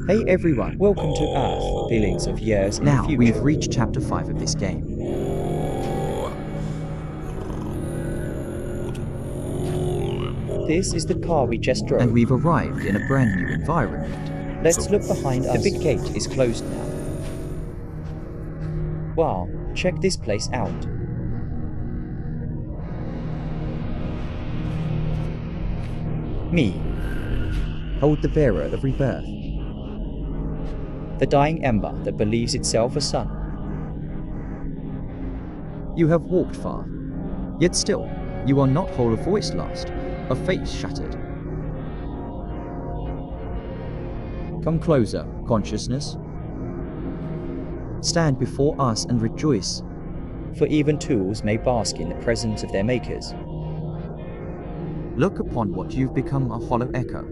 Hey everyone, welcome to Earth, billions of years in the Now, future. we've reached chapter 5 of this game. This is the car we just drove. And we've arrived in a brand new environment. Let's look behind us. The big gate is closed now. Wow, check this place out. Me, Hold the bearer of rebirth. the dying ember that believes itself a sun. You have walked far. Yet still, you are not whole of voice lost, of face shattered. Come closer, consciousness. Stand before us and rejoice. For even tools may bask in the presence of their makers. Look upon what you've become, a hollow echo.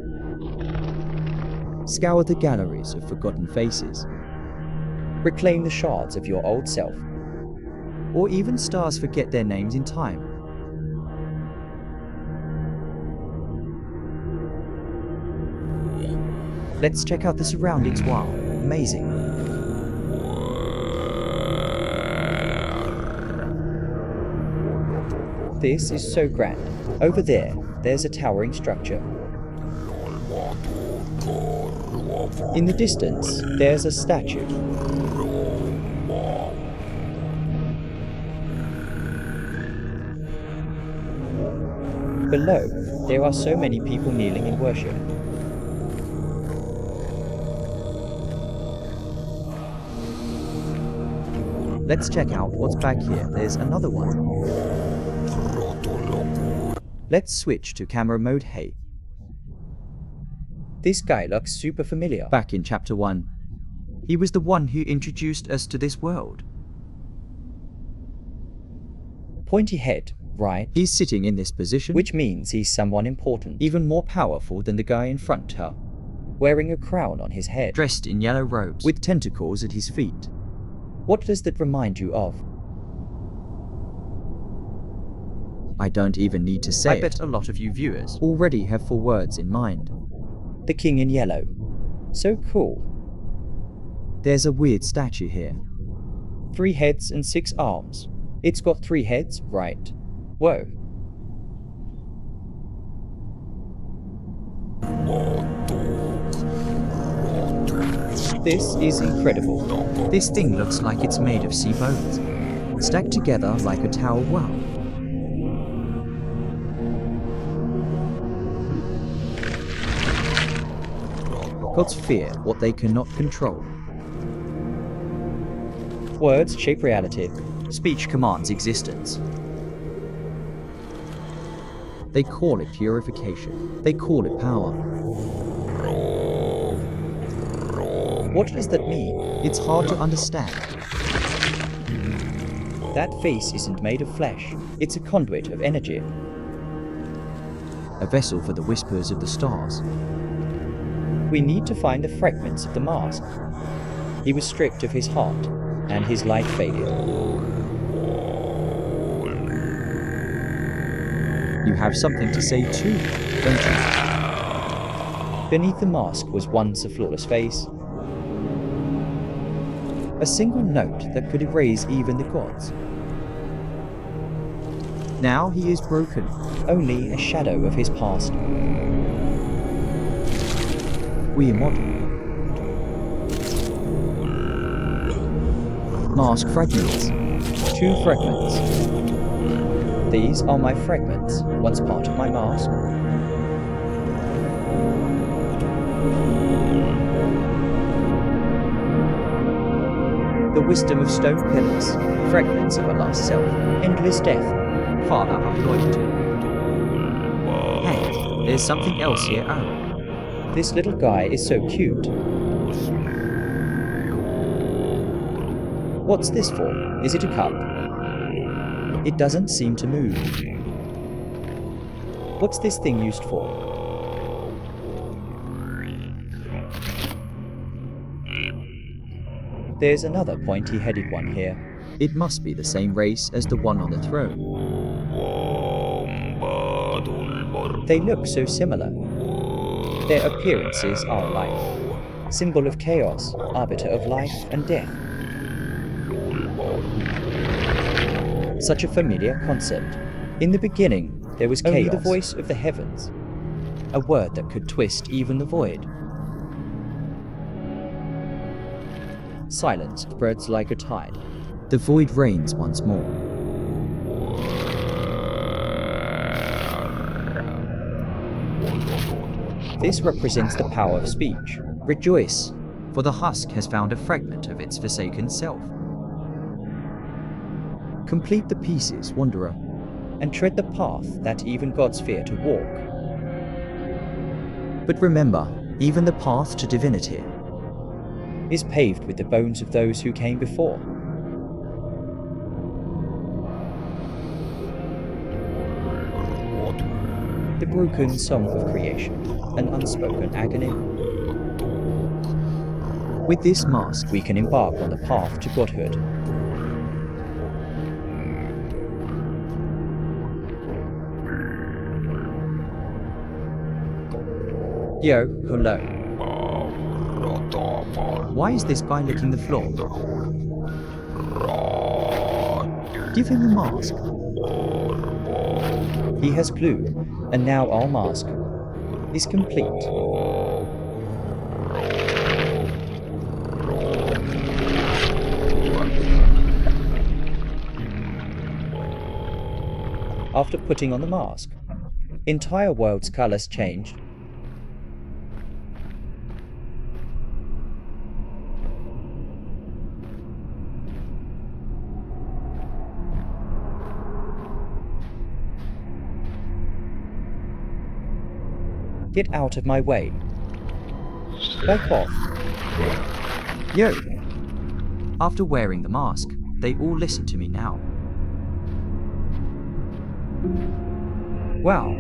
Scour the galleries of forgotten faces. Reclaim the shards of your old self. Or even stars forget their names in time. Let's check out the surroundings. Wow, amazing. This is so grand. Over there's a towering structure. In the distance, there's a statue. Below, there are so many people kneeling in worship. Let's check out what's back here. There's another one. Let's switch to camera mode. Hey. This guy looks super familiar. Back in chapter 1, he was the one who introduced us to this world. Pointy head, right? He's sitting in this position, Which means he's someone important. even more powerful than the guy in front her, Wearing a crown on his head. dressed in yellow robes with tentacles at his feet. What does that remind you of? I don't even need to say I it. bet a lot of you viewers already have 4 words in mind. The king in yellow. So cool. There's a weird statue here. 3 heads and 6 arms. It's got 3 heads, right? Whoa. This is incredible. This thing looks like it's made of sea bones, stacked together like a tower. Wow. Gods fear what they cannot control. Words shape reality. Speech commands existence. They call it purification. They call it power. What does that mean? It's hard to understand. That face isn't made of flesh. It's a conduit of energy. A vessel for the whispers of the stars. We need to find the fragments of the mask. He was stripped of his heart, and his light faded. You have something to say too, don't you? Beneath the mask was once a flawless face. A single note that could erase even the gods. Now he is broken. Only a shadow of his past. We are modern. Mask fragments. 2 fragments. These are my fragments, once part of my mask. The wisdom of stone pillars, fragments of a lost self, endless death. Father of loyalty. Hey, there's something else here. Oh. This little guy is so cute. What's this for? Is it a cup? It doesn't seem to move. What's this thing used for? There's another pointy-headed one here. It must be the same race as the one on the throne. They look so similar. Their appearances are alike. symbol of chaos, arbiter of life and death. Such a familiar concept. In the beginning, there was only the voice of the heavens, a word that could twist even the void. Silence spreads like a tide. The void reigns once more. This represents the power of speech. Rejoice, for the husk has found a fragment of its forsaken self. Complete the pieces, wanderer, and tread the path that even gods fear to walk. But remember, even the path to divinity is paved with the bones of those who came before. The broken song of creation, an unspoken agony. With this mask, we can embark on the path to godhood. Yo, hello. Why is this guy licking the floor? Give him a mask. He has clue, and now our mask is complete. After putting on the mask, entire world's colors changed. Get out of my way. Back off. Yo! After wearing the mask, they all listen to me now. Wow.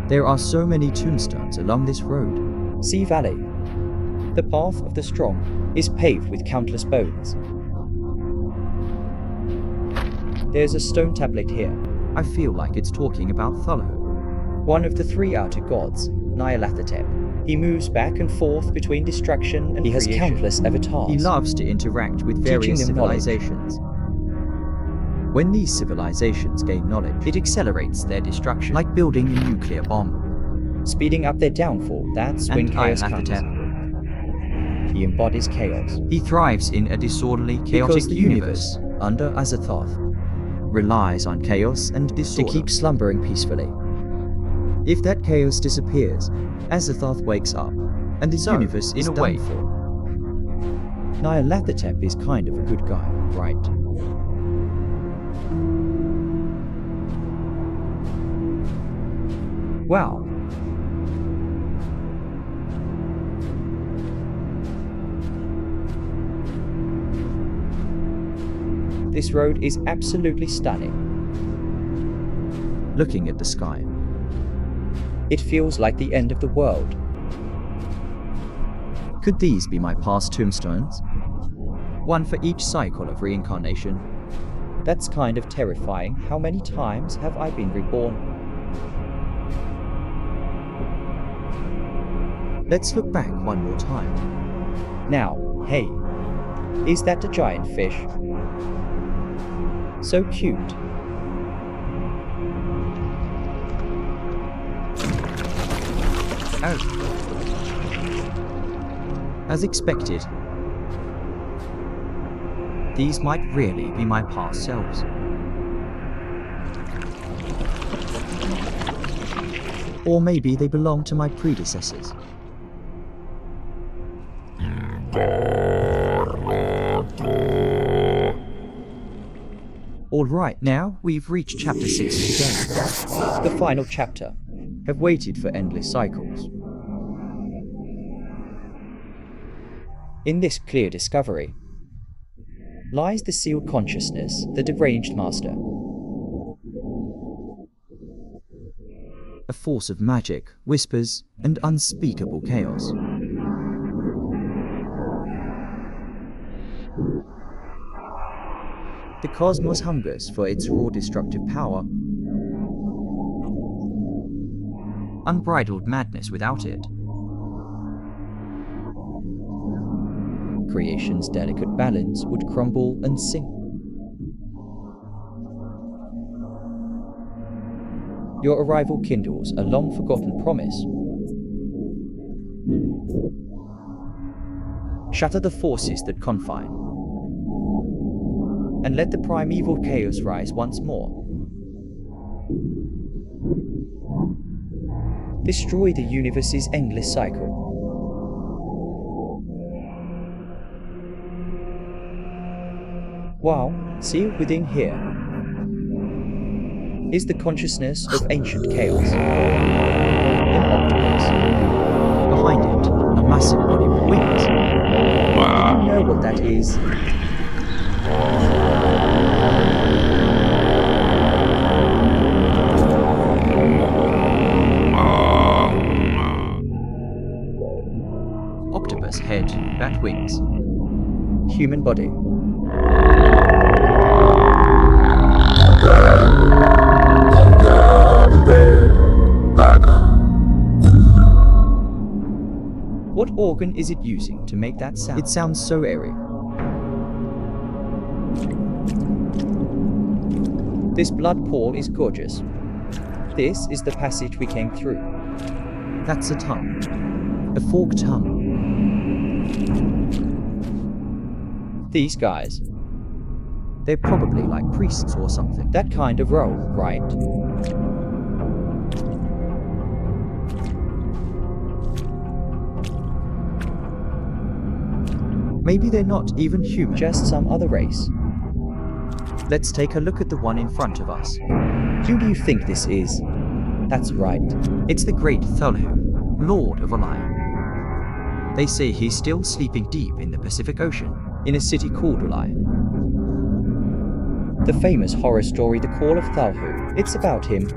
There are so many tombstones along this road. Sea Valley. The path of the strong is paved with countless bones. There's a stone tablet here. I feel like it's talking about Thulhu, one of the three outer gods, Nyarlathotep. He moves back and forth between destruction and he creation. Has countless avatars. He loves to interact with various civilizations. When these civilizations gain knowledge, it accelerates their destruction, like building a nuclear bomb. Speeding up their downfall, that's when chaos comes. He embodies chaos. He thrives in a disorderly, chaotic because the universe, under Azathoth, relies on chaos and disorder to keep slumbering peacefully. If that chaos disappears, Azathoth wakes up, and the universe is done for. Nyarlathotep is kind of a good guy, right? Wow. This road is absolutely stunning. Looking at the sky, it feels like the end of the world. Could these be my past tombstones? One for each cycle of reincarnation. That's kind of terrifying. How many times have I been reborn? Let's look back one more time. Now, hey, is that a giant fish? So cute. Oh. As expected, these might really be my past selves. Or maybe they belong to my predecessors. Alright, now we've reached chapter 6 of the game. The final chapter. Have waited for endless cycles. In this clear discovery lies the sealed consciousness, the deranged master. A force of magic, whispers, and unspeakable chaos. The cosmos hungers for its raw destructive power. Unbridled madness without it. creation's delicate balance would crumble and sink. Your arrival kindles a long-forgotten promise. Shatter the forces that confine, and let the primeval chaos rise once more. Destroy the universe's endless cycle. While, sealed within here, is the consciousness of ancient chaos. An octopus. Behind it, a massive body with wings. You know what that is. Octopus head, bat wings. Human body. What organ is it using to make that sound? It sounds so airy. This blood pool is gorgeous. This is the passage we came through. That's a tongue. A forked tongue. These guys. They're probably like priests or something. That kind of role, right? Maybe they're not even human. Just some other race. Let's take a look at the one in front of us. Who do you think this is? That's right. It's the great Thulhu, Lord of Ulai. They say he's still sleeping deep in the Pacific Ocean, in a city called Ulai. The famous horror story The Call of Thulhu. It's about him.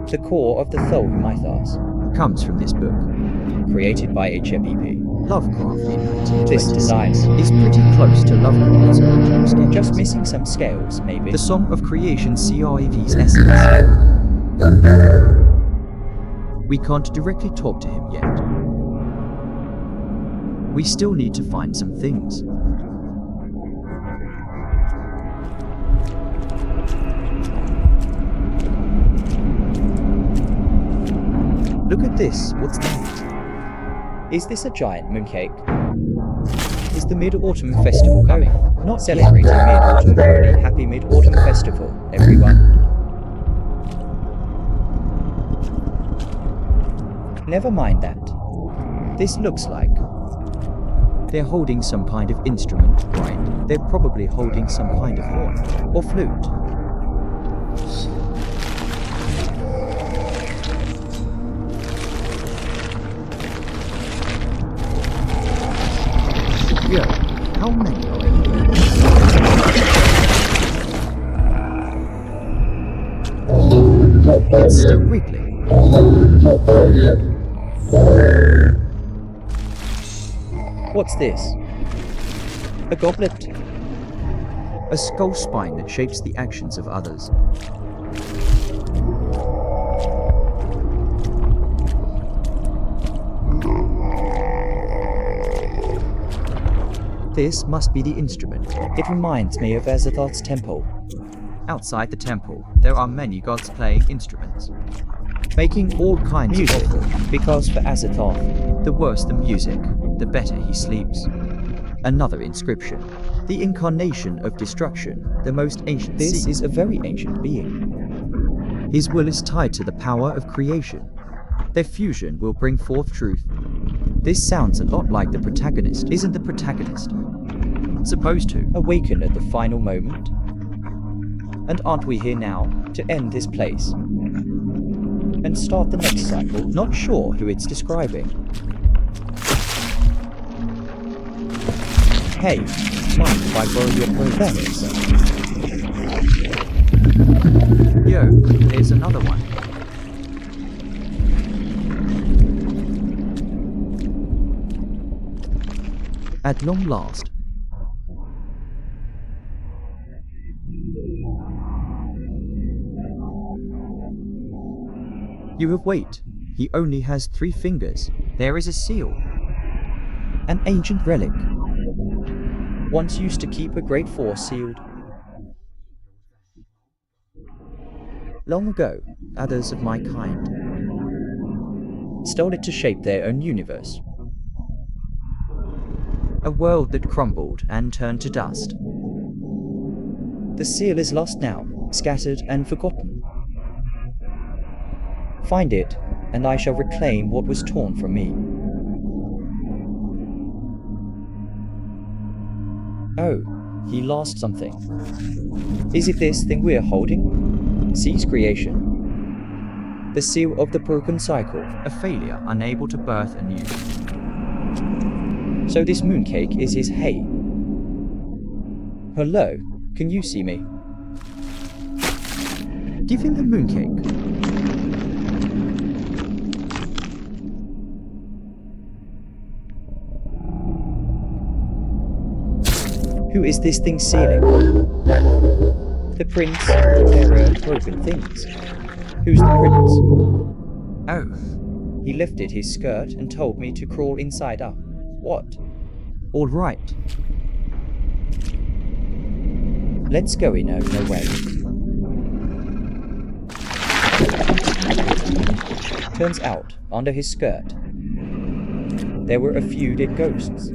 The core of the Thulhu mythos. Comes from this book. Created by HMEP. Lovecraft in 1926. This design is pretty close to Lovecraft's original sketches. Just missing some scales, maybe. The Song of Creation CREV's essence. We can't directly talk to him yet. We still need to find some things. Look at this, what's that? Is this a giant mooncake? Is the Mid-Autumn Festival coming? Not celebrating Mid-Autumn only. Happy Mid-Autumn Festival, everyone. Never mind that. This looks like they're holding some kind of instrument, right? They're probably holding some kind of horn or flute. Yo, how many are in here? It's still wriggling. What's this? A goblet? A skull spine that shapes the actions of others. This must be the instrument. It reminds me of Azathoth's temple. Outside the temple, there are many gods playing instruments, making all kinds music, of awful. Because for Azathoth, the worse the music, the better he sleeps. Another inscription. The incarnation of destruction, the most ancient This seed. is a very ancient being. His will is tied to the power of creation. Their fusion will bring forth truth. This sounds a lot like the protagonist. Isn't the protagonist supposed to awaken at the final moment? And aren't we here now to end this place? And start the next cycle? Not sure who it's describing. Hey, mind if I borrow your phone? Thanks. Yo, there's another one. At long last. You have wait. He only has 3 fingers. There is a seal. An ancient relic. once used to keep a great force sealed. Long ago, others of my kind stole it to shape their own universe. A world that crumbled and turned to dust. The seal is lost now, scattered and forgotten. Find it, and I shall reclaim what was torn from me. Oh, he lost something. Is it this thing we're holding? Seize creation. The seal of the broken cycle. A failure unable to birth anew. So this mooncake is his hay. Hello, can you see me? Give him the mooncake. Who is this thing sealing? The prince, there are broken things. Who's the prince? Oh. He lifted his skirt and told me to crawl inside up. What? All right. Let's go in no way. Turns out, under his skirt, there were a few dead ghosts.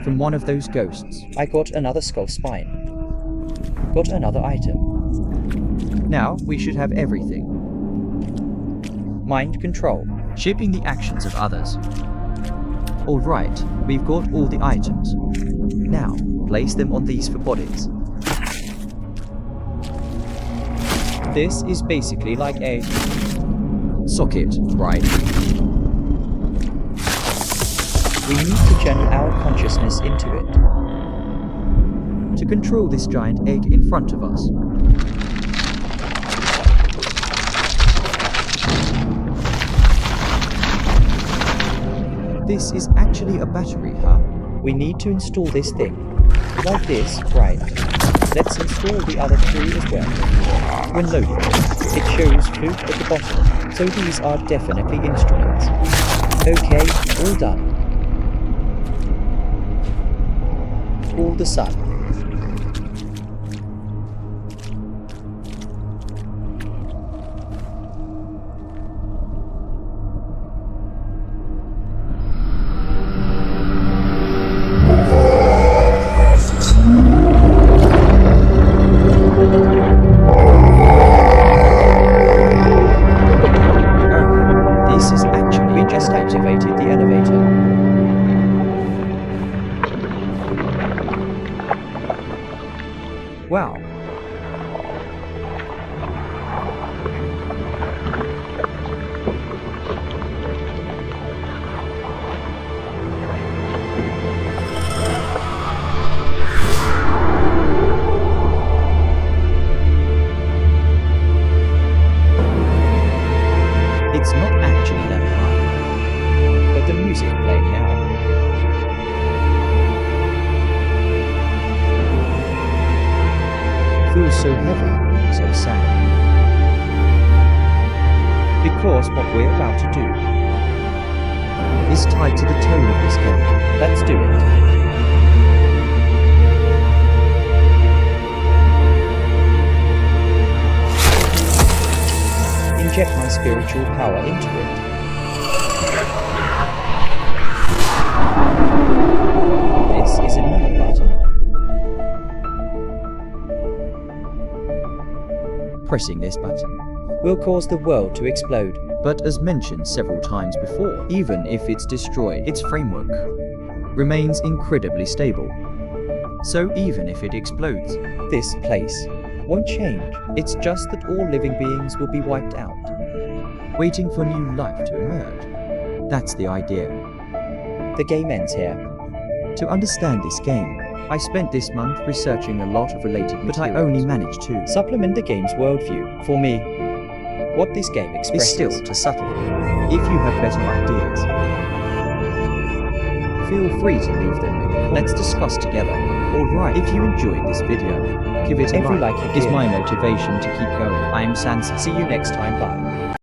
From one of those ghosts, I got another skull spine. Got another item. Now we should have everything. Mind control. Shaping the actions of others. All right, we've got all the items. Now, place them on these for bodies. This is basically like a socket, right? We need to channel our consciousness into it. To control this giant egg in front of us. This is actually a battery, huh? We need to install this thing. Like this, right. Let's install the other three as well. When loading, it shows food at the bottom, so these are definitely instruments. Okay, all done. All the sun. Activated the elevator. Wow. It's not actually that high. But the music playing now. Feels so heavy, so sad. Because what we're about to do is tied to the tone of this game. Let's do it. Inject my spiritual power into it. This is a new button. Pressing this button will cause the world to explode. But as mentioned several times before, even if it's destroyed, its framework remains incredibly stable. So even if it explodes, this place won't change. It's just that all living beings will be wiped out, waiting for new life to emerge. That's the idea. The game ends here. To understand this game, I spent this month researching a lot of related materials, but I only managed to supplement the game's worldview. For me, what this game expresses is still too subtle. If you have better ideas, feel free to leave them in the comments. Let's discuss together. Alright, if you enjoyed this video, give it a Every like. like you It's give my motivation to keep going. I am Sansa. See you next time, bye.